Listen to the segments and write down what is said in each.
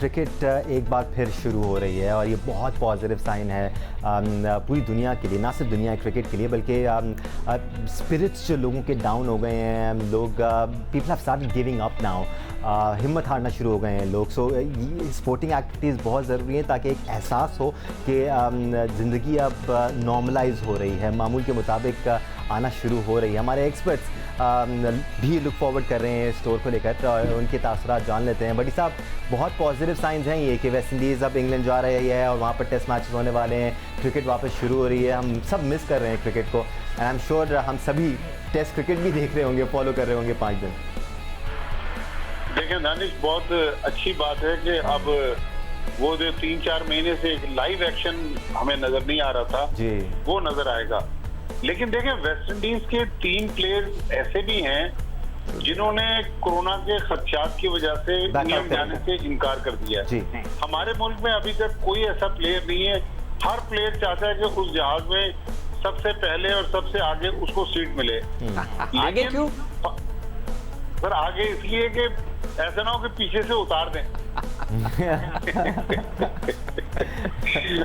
Cricket एक बार फिर शुरू हो रही है और ये बहुत पॉजिटिव साइन है पूरी दुनिया के लिए, ना सिर्फ दुनिया क्रिकेट के लिए बल्कि स्पिरिट्स जो लोगों के डाउन हो गए हैं, लोग people have started giving up now, हिम्मत हारना शुरू हो गए हैं लोग। सो स्पोर्टिंग एक्टिविटीज़ बहुत ज़रूरी हैं ताकि एक एहसास हो कि ज़िंदगी अब नॉर्मलाइज हो रही है, मामूल के मुताबिक आना शुरू हो रही है। हमारे एक्सपर्ट्स भी लुक फॉरवर्ड कर रहे हैं स्टोर को लेकर और उनके तासुरात जान लेते हैं। बड़ी साहब, बहुत पॉजिटिव साइंस हैं ये कि वेस्ट इंडीज़ अब इंग्लैंड जा रही है और वहाँ पर टेस्ट मैचेस होने वाले हैं, क्रिकेट वापस शुरू हो रही है। हम सब मिस कर रहे हैं क्रिकेट को एंड आई एम श्योर हम सभी टेस्ट क्रिकेट भी देख रहे होंगे, फॉलो कर रहे होंगे 5 दिन। देखिए दानिश, बहुत अच्छी बात है कि अब वो जो 3-4 महीने से लाइव एक्शन हमें नजर नहीं आ रहा था जी, वो नजर आएगा। लेकिन देखें, वेस्ट इंडीज के 3 प्लेयर्स ऐसे भी हैं जिन्होंने कोरोना के खदशात की वजह से नियम जाने से इनकार कर दिया है। हमारे मुल्क में अभी तक कोई ऐसा प्लेयर नहीं है। हर प्लेयर चाहता है कि उस जहाज में सबसे पहले और सबसे आगे उसको सीट मिले। आगे क्यों? सर आगे इसलिए कि ऐसा ना हो कि पीछे से उतार दें।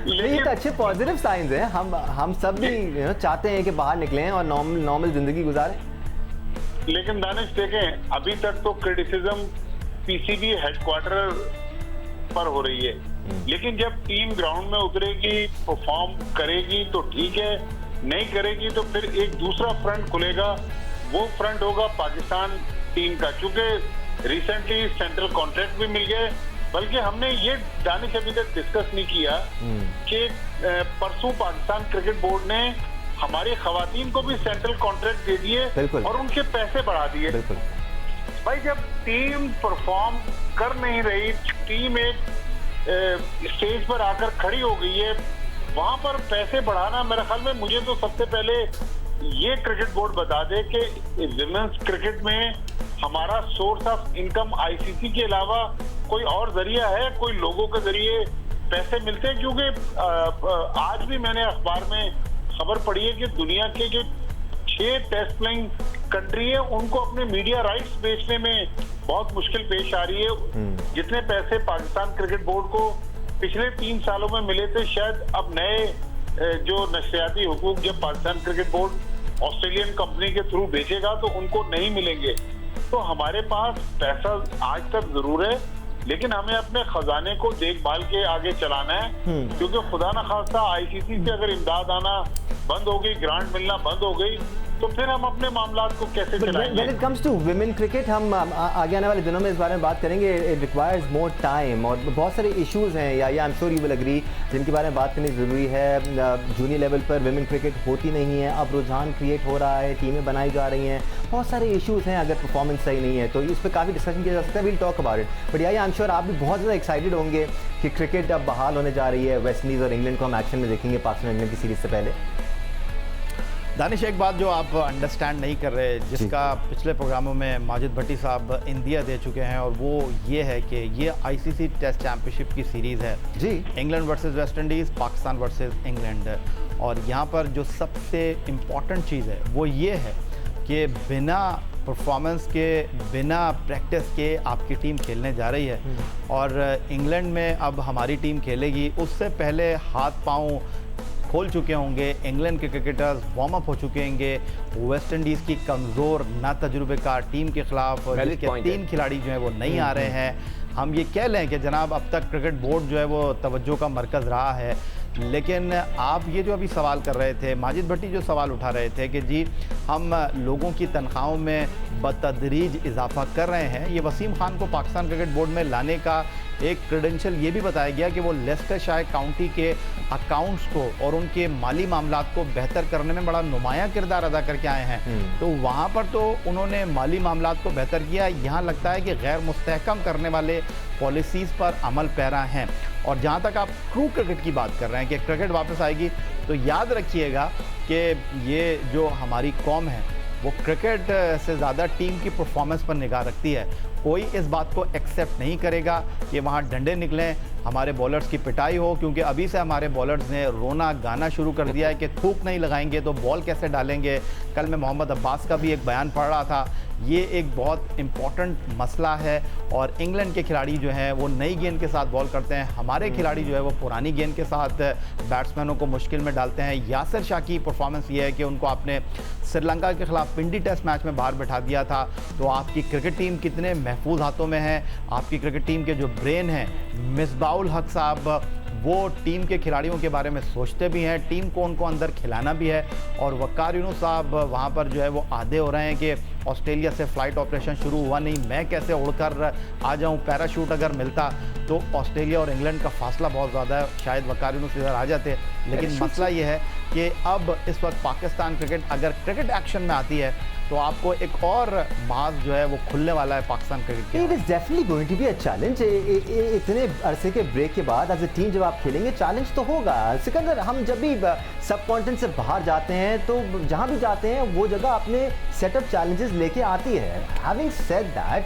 ये तो अच्छे पॉजिटिव साइंस हैं। हम सब भी चाहते हैं कि बाहर निकलें और नॉर्मल जिंदगी गुजारें। लेकिन दानिश देखें, अभी तक तो क्रिटिसिज्म पीसीबी हेडक्वार्टर पर हो रही है, लेकिन जब टीम ग्राउंड में उतरेगी, परफॉर्म करेगी तो ठीक है, नहीं करेगी तो फिर एक दूसरा फ्रंट खुलेगा। वो फ्रंट होगा पाकिस्तान टीम का, क्योंकि रिसेंटली सेंट्रल कॉन्ट्रैक्ट भी मिल गए। बल्कि हमने ये दानिश अभी तक डिस्कस नहीं किया कि परसों पाकिस्तान क्रिकेट बोर्ड ने हमारी खवातीन को भी सेंट्रल कॉन्ट्रैक्ट दे दिए और उनके पैसे बढ़ा दिए। भाई, जब टीम परफॉर्म कर नहीं रही, टीम एक स्टेज पर आकर खड़ी हो गई है, वहां पर पैसे बढ़ाना, मेरे ख्याल में मुझे तो सबसे पहले ये क्रिकेट बोर्ड बता दे कि विमेंस क्रिकेट में हमारा सोर्स ऑफ इनकम आईसीसी के अलावा कोई और जरिया है, कोई लोगों के जरिए पैसे मिलते हैं। क्योंकि आज भी मैंने अखबार में खबर पढ़ी है कि दुनिया के जो 6 टेस्ट प्लेइंग कंट्री है उनको अपने मीडिया राइट्स बेचने में बहुत मुश्किल पेश आ रही है। जितने पैसे पाकिस्तान क्रिकेट बोर्ड को पिछले 3 सालों में मिले थे, शायद अब नए जो नशरियाती हुकूक जब Pakistan cricket board Australian company के थ्रू बेचेगा तो उनको नहीं मिलेंगे। तो हमारे पास पैसा आज तक जरूर है, लेकिन हमें अपने खजाने को देखभाल के आगे चलाना है। क्योंकि खुदा न खास्ता आईसीसी से अगर इमदाद आना बंद हो गई, ग्रांट मिलना बंद हो गई, तो फिर हम अपने मामलात को कैसे चलाएंगे? When it comes to women cricket, हम आगे आने वाले दिनों में इस बारे में बात करेंगे। It requires more time और बहुत सारे इश्यूज हैं या I'm sure you will agree जिनके बारे में बात करनी ज़रूरी है। जूनियर लेवल पर women cricket होती नहीं है, अब रुझान क्रिएट हो रहा है, टीमें बनाई जा रही हैं, बहुत सारे इश्यूज हैं। अगर परफॉर्मेंस सही नहीं है तो इस पर काफ़ी डिस्कशन किया जा सकता है। We'll talk about it। But I am sure आप भी बहुत ज़्यादा एक्साइटेड होंगे कि क्रिकेट अब बहाल होने जा रही है। वेस्ट इंडीज़ और इंग्लैंड को हम एक्शन में देखेंगे पाकिस्तान इंग्लैंड की सीरीज़ से पहले। दानिश, एक बात जो आप अंडरस्टैंड नहीं कर रहे, जिसका पिछले प्रोग्रामों में माजिद भट्टी साहब इंडिया दे चुके हैं, और वो ये है कि ये आईसीसी टेस्ट चैंपियनशिप की सीरीज़ है जी, England versus West Indies, Pakistan versus England. और यहाँ पर जो सबसे इम्पॉर्टेंट चीज़ है वो ये है कि बिना परफॉर्मेंस के, बिना प्रैक्टिस के आपकी टीम खेलने जा रही है। और इंग्लैंड में अब हमारी टीम खेलेगी, उससे पहले हाथ पाँव खोल चुके होंगे, इंग्लैंड के क्रिकेटर्स वार्म अप हो चुके होंगे। वेस्ट इंडीज़ की कमज़ोर ना तजुर्बेकार टीम के खिलाफ जिसके 3 खिलाड़ी जो हैं वो नहीं आ रहे हैं। हम ये कह लें कि जनाब अब तक क्रिकेट बोर्ड जो है वो तवज्जो का मरकज़ रहा है। लेकिन आप ये जो अभी सवाल कर रहे थे, माजिद भट्टी जो सवाल उठा रहे थे कि जी हम लोगों की तनख्वाहों में बतदरीज इजाफा कर रहे हैं, ये वसीम खान को पाकिस्तान क्रिकेट बोर्ड में लाने का एक क्रेडेंशियल ये भी बताया गया कि वो लेस्टरशायर काउंटी के अकाउंट्स को और उनके माली मामलात को बेहतर करने में बड़ा नुमायाँ किरदार अदा करके आए हैं। तो वहाँ पर तो उन्होंने माली मामलात को बेहतर किया। यहाँ लगता है कि गैर मुस्तहकम करने वाले पॉलिसीज़ पर अमल पैरा हैं। और जहाँ तक आप ट्रू क्रिकेट की बात कर रहे हैं कि क्रिकेट वापस आएगी, तो याद रखिएगा कि ये जो हमारी कौम है वो क्रिकेट से ज़्यादा टीम की परफॉर्मेंस पर निगाह रखती है। कोई इस बात को एक्सेप्ट नहीं करेगा कि वहाँ डंडे निकलें, हमारे बॉलर्स की पिटाई हो, क्योंकि अभी से हमारे बॉलर्स ने रोना गाना शुरू कर दिया है कि थूक नहीं लगाएंगे तो बॉल कैसे डालेंगे। कल मैं मोहम्मद अब्बास का भी एक बयान पढ़ रहा था, ये एक बहुत इम्पॉर्टेंट मसला है। और इंग्लैंड के खिलाड़ी जो हैं वो नई गेंद के साथ बॉल करते हैं, हमारे खिलाड़ी जो है वो पुरानी गेंद के साथ बैट्समैनों को मुश्किल में डालते हैं। यासिर शाह की परफॉर्मेंस ये है कि उनको आपने श्रीलंका के खिलाफ पिंडी टेस्ट मैच में बाहर बैठा दिया था। तो आपकी क्रिकेट टीम कितने महफूज हाथों में है। आपकी क्रिकेट टीम के जो ब्रेन हैं मिसबाउल हक साहब, वो टीम के खिलाड़ियों के बारे में सोचते भी हैं, टीम को उनको अंदर खिलाना भी है। और वकार यूनुस साहब वहाँ पर जो है वो आधे हो रहे हैं कि ऑस्ट्रेलिया से फ़्लाइट ऑपरेशन शुरू हुआ नहीं, मैं कैसे उड़कर आ जाऊँ। पैराशूट अगर मिलता तो ऑस्ट्रेलिया और इंग्लैंड का फासला बहुत ज़्यादा है, शायद वकार यूनुस इधर आ जाते। लेकिन मसला ये है कि अब इस वक्त पाकिस्तान क्रिकेट अगर क्रिकेट एक्शन में आती है तो आपको एक और मार्ग जो है वो खुलने वाला है पाकिस्तान क्रिकेट के। It is definitely going to be a challenge. इतने अरसे के ब्रेक के बाद एज अ टीम जब आप खेलेंगे चैलेंज तो होगा। सिकंदर, हम जब भी सब कॉन्टिनेंट से बाहर जाते हैं तो जहां भी जाते हैं वो जगह अपने सेटअप चैलेंजेस लेके आती है। हैविंग सेड दैट,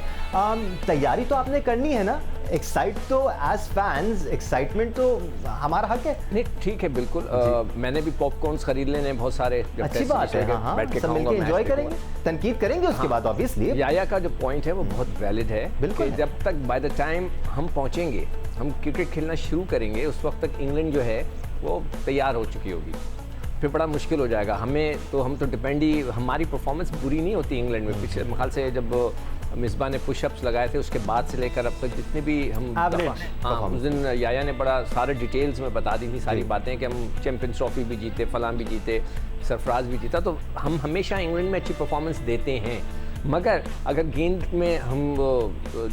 तैयारी तो आपने करनी है ना, एक्साइट तो एज फैंस एक्साइटमेंट तो हमारा हक है। नहीं ठीक है, बिल्कुल। मैंने भी पॉपकॉर्न्स खरीद लेने बहुत सारे। अच्छी बात है, हाँ, सब मिलके एंजॉय करेंगे, तनकीद करेंगे उसके बाद ऑब्वियसली। याया का जो पॉइंट है वो बहुत वैलिड है। बिल्कुल, जब तक बाय द टाइम हम पहुंचेंगे, हम क्रिकेट खेलना शुरू करेंगे, उस वक्त तक इंग्लैंड जो है वो तैयार हो चुकी होगी। फिर बड़ा मुश्किल हो जाएगा हम तो डिपेंड ही, हमारी परफॉर्मेंस बुरी नहीं होती इंग्लैंड में। पिछले ख्याल से जब मिसबा ने पुशअप्स लगाए थे उसके बाद से लेकर अब तक जितने भी हम उस दिन याया ने बड़ा सारे डिटेल्स में बता दी थी सारी बातें कि हम चैंपियंस ट्रॉफी भी जीते, फलां भी जीते, सरफराज भी जीता। तो हम हमेशा इंग्लैंड में अच्छी परफॉर्मेंस देते हैं, मगर अगर गेंद में हम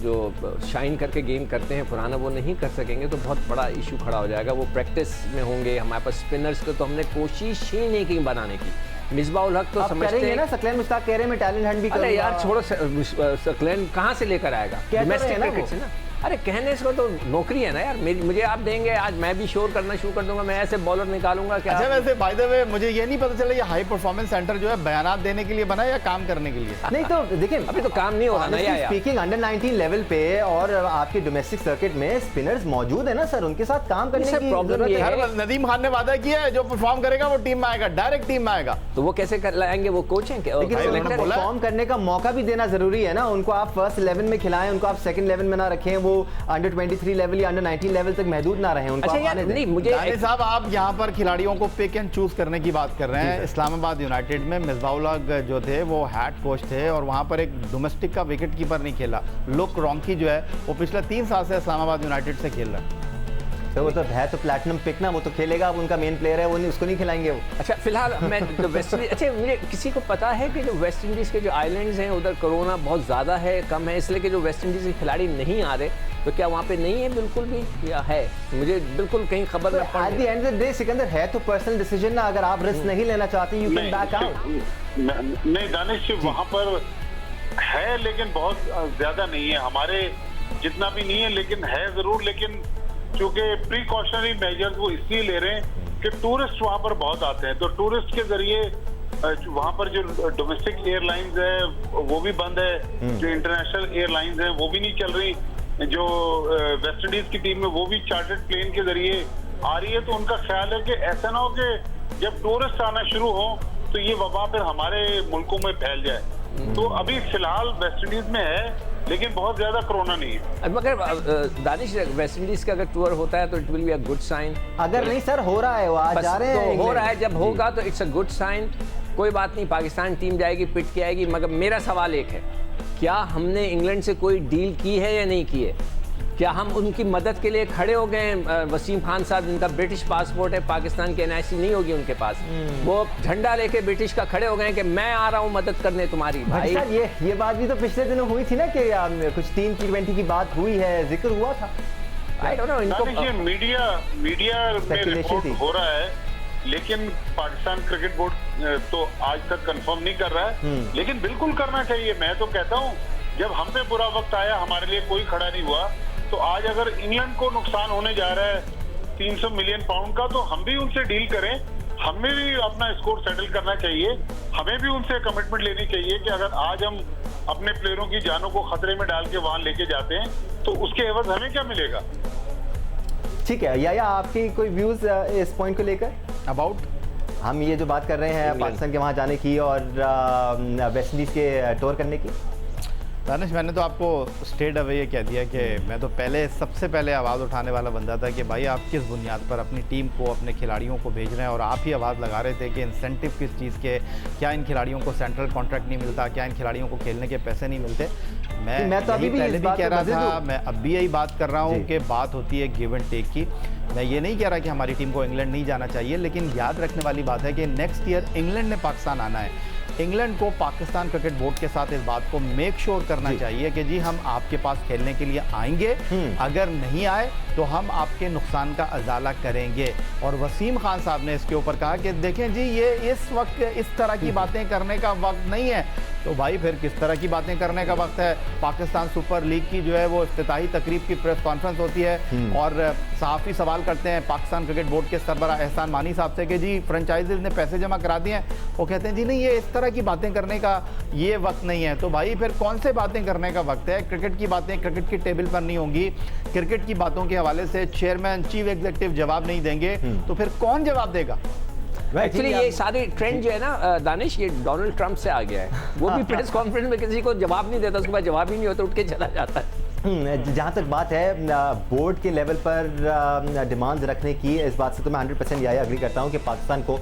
जो शाइन करके गेम करते हैं पुराना वो नहीं कर सकेंगे तो बहुत बड़ा इशू खड़ा हो जाएगा। वो प्रैक्टिस में होंगे, हमारे पास स्पिनर्स को तो हमने कोशिश ही नहीं की बनाने की। मिसबाउल हक तो समझते हैं ना, सकलैन मुश्ताक कह रहे हैं मैं टैलेंट हंट भी करूंगा। अरे यार छोड़ो, सकलैन कहाँ से लेकर आएगा, डोमेस्टिक क्रिकेट से ना। अरे कहने इसको तो नौकरी है ना यार, मुझे आप देंगे, आज मैं भी शोर करना शुरू कर दूंगा, मैं ऐसे बॉलर निकालूंगा क्या। अच्छा, वैसे बाय द वे मुझे ये नहीं पता चला ये हाई परफॉर्मेंस सेंटर जो है बयानात देने के लिए बना है या काम करने के लिए। नहीं तो देखिए अभी तो काम नहीं हो रहा ना यार। स्पीकिंग अंडर 19 लेवल पे और आपके डोमेस्टिक सर्किट में स्पिनर्स मौजूद है ना सर, उनके साथ काम करने की प्रॉब्लम ये है। नदीम खान ने वादा किया है जो परफॉर्म करेगा वो टीम में आएगा, डायरेक्ट टीम में आएगा। तो वो कैसे कर लाएंगे, वो कोच हैं क्या? परफॉर्म करने का मौका भी देना जरूरी है ना उनको। आप फर्स्ट 11 में खिलाएं, उनको आप सेकंड 11 में ना रखें, वो अंडर 23 लेवल या अंडर 19 लेवल तक महदूद ना रहे उनको। अच्छा यार, नहीं मुझे साहब आप यहाँ पर खिलाड़ियों को पिक एंड चूज करने की बात कर रहे हैं। इस्लामाबाद यूनाइटेड में मिसबाउल हक जो थे वो हेड कोच थे और वहाँ पर एक डोमेस्टिक का विकेट कीपर नहीं खेला। लुक रॉन्की जो है वो पिछले 3 साल से इस्लामाबाद यूनाइटेड से खेल रहा है। तो वो तो है तो प्लैटिनम पिक ना, वो तो खेलेगा, अब उनका मेन प्लेयर है, वो नहीं, उसको नहीं खिलाएंगे वो। अच्छा फिलहाल मैं तो वेस्ट इंडीज, अच्छा मुझे किसी को पता है कि जो वेस्ट इंडीज़ के जो आइलैंड्स हैं उधर कोरोना बहुत ज़्यादा है, कम है, इसलिए कि जो वेस्ट इंडीज़ के खिलाड़ी नहीं आ रहे, तो क्या वहाँ पे नहीं है बिल्कुल भी या है? मुझे बिल्कुल कहीं खबर में at the end of the day Sikandar है तो पर्सनल डिसीजन ना, अगर आप रिस्क नहीं लेना चाहते यू कैन बैक आउट। नहीं दानिश, वहाँ पर है लेकिन बहुत ज्यादा नहीं है, हमारे जितना भी नहीं है, लेकिन है जरूर। लेकिन क्योंकि प्रिकॉशनरी मेजर्स वो इसलिए ले रहे हैं कि टूरिस्ट वहाँ पर बहुत आते हैं, तो टूरिस्ट के जरिए वहाँ पर जो डोमेस्टिक एयरलाइंस है वो भी बंद है, जो इंटरनेशनल एयरलाइंस हैं वो भी नहीं चल रही, जो वेस्ट इंडीज की टीम है वो भी चार्टर्ड प्लेन के जरिए आ रही है। तो उनका ख्याल है कि ऐसा ना हो कि जब टूरिस्ट आना शुरू हो तो ये वबा फिर हमारे मुल्कों में फैल जाए। तो अभी फिलहाल वेस्ट इंडीज में है लेकिन बहुत ज्यादा कोरोना नहीं है। मगर दानिश, वेस्ट इंडीज का अगर टूर होता है तो it will be a good sign. अगर नहीं सर हो रहा है, वो आज जा रहे हैं, तो हो रहा है, जब होगा तो इट्स अ गुड साइन। कोई बात नहीं, पाकिस्तान टीम जाएगी, पिट के आएगी। मगर मेरा सवाल एक है, क्या हमने इंग्लैंड से कोई डील की है या नहीं की है? क्या हम उनकी मदद के लिए खड़े हो गए? वसीम खान साहब जिनका ब्रिटिश पासपोर्ट है, पाकिस्तान की NIC नहीं होगी उनके पास, वो झंडा लेके ब्रिटिश का खड़े हो गए कि मैं आ रहा हूँ मदद करने तुम्हारी। भाई सर ये बात भी तो पिछले दिनों हुई थी ना कि कुछ 3 T20 की बात हुई है, जिक्र हुआ था। आई डोंट नो, इनको मीडिया में रिपोर्ट हो रहा है, लेकिन पाकिस्तान क्रिकेट बोर्ड तो आज तक कंफर्म नहीं कर रहा है। लेकिन बिल्कुल करना चाहिए। मैं तो कहता हूँ जब हम पे बुरा वक्त आया हमारे लिए कोई खड़ा नहीं हुआ, तो आज अगर इंग्लैंड को नुकसान होने जा रहा है 300 मिलियन पाउंड का, तो हम भी उनसे डील करें, हमें भी अपना स्कोर सेटल करना चाहिए। हमें भी उनसे कमिटमेंट लेनी चाहिए कि अगर आज हम अपने प्लेयरों की जानों को खतरे में डाल के वहां लेके जाते हैं तो उसके एवज हमें क्या मिलेगा। ठीक है, या आपकी कोई व्यूज इस पॉइंट को लेकर अबाउट हम ये जो बात कर रहे हैं पाकिस्तान के वहाँ जाने की और वेस्ट इंडीज के टूर करने की? दानिश, मैंने तो आपको स्ट्रेट अवे ये कह दिया कि मैं तो सबसे पहले आवाज़ उठाने वाला बंदा था कि भाई आप किस बुनियाद पर अपनी टीम को, अपने खिलाड़ियों को भेज रहे हैं, और आप ही आवाज़ लगा रहे थे कि इंसेंटिव किस चीज़ के, क्या इन खिलाड़ियों को सेंट्रल कॉन्ट्रैक्ट नहीं मिलता, क्या इन खिलाड़ियों को खेलने के पैसे नहीं मिलते। मैं तो अभी भी पहले इस भी बात कह पे रहा मज़ीद था, हूँ। मैं अब भी यही बात कर रहा हूँ कि बात होती है गिव एंड टेक की। मैं ये नहीं कह रहा कि हमारी टीम को इंग्लैंड नहीं जाना चाहिए, लेकिन याद रखने वाली बात है कि नेक्स्ट ईयर इंग्लैंड ने पाकिस्तान आना है। इंग्लैंड को पाकिस्तान क्रिकेट बोर्ड के साथ इस बात को मेक श्योर करना चाहिए कि जी हम आपके पास खेलने के लिए आएंगे, अगर नहीं आए तो हम आपके नुकसान का अजाला करेंगे। और वसीम खान साहब ने इसके ऊपर कहा कि देखें जी, ये इस वक्त इस तरह की बातें करने का वक्त नहीं है। तो भाई फिर किस तरह की बातें करने का वक्त है? पाकिस्तान सुपर लीग की जो है वो इफ्तिताही तकरीब की प्रेस कॉन्फ्रेंस होती है और सहाफ़ी सवाल करते हैं पाकिस्तान क्रिकेट बोर्ड के सरबराह एहसान मानी साहब से कि जी फ्रेंचाइजीज ने पैसे जमा करा दिए हैं। वो कहते हैं जी नहीं, ये इस तरह की बातें करने का ये वक्त नहीं है। तो भाई फिर कौन से बातें करने का वक्त है? क्रिकेट की बातें क्रिकेट की टेबल पर नहीं होंगी, क्रिकेट की बातों के हवाले से चेयरमैन, चीफ एग्जीक्यूटिव जवाब नहीं देंगे, तो फिर कौन जवाब देगा? एक्चुअली ये सारे ट्रेंड जो है ना दानिश, ये डोनाल्ड ट्रंप से आ गया है। वो भी प्रेस कॉन्फ्रेंस में किसी को जवाब नहीं देता, उसके बाद जवाब ही नहीं होता, उठ के चला जाता है। जहाँ तक बात है बोर्ड के लेवल पर डिमांड रखने की, इस बात से तो मैं 100% यही एग्री करता हूँ कि पाकिस्तान को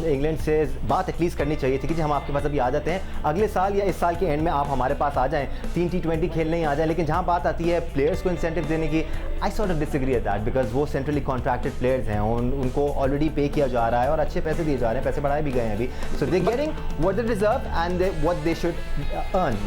इंग्लैंड से बात एटलीस्ट करनी चाहिए थी कि जी हम आपके पास अभी आ जाते हैं, अगले साल या इस साल के एंड में आप हमारे पास आ जाएं, 3 T20 खेलने ही आ जाएं। लेकिन जहाँ बात आती है प्लेयर्स को इंसेंटिव देने की, I sort of disagree at that, because वो सेंट्रली कॉन्ट्रैक्टेड प्लेयर्स हैं, उनको ऑलरेडी पे किया जा रहा है और अच्छे पैसे दिए जा रहे हैं, पैसे बढ़ाए भी गए हैं अभी। So they getting what they deserve and what they should earn.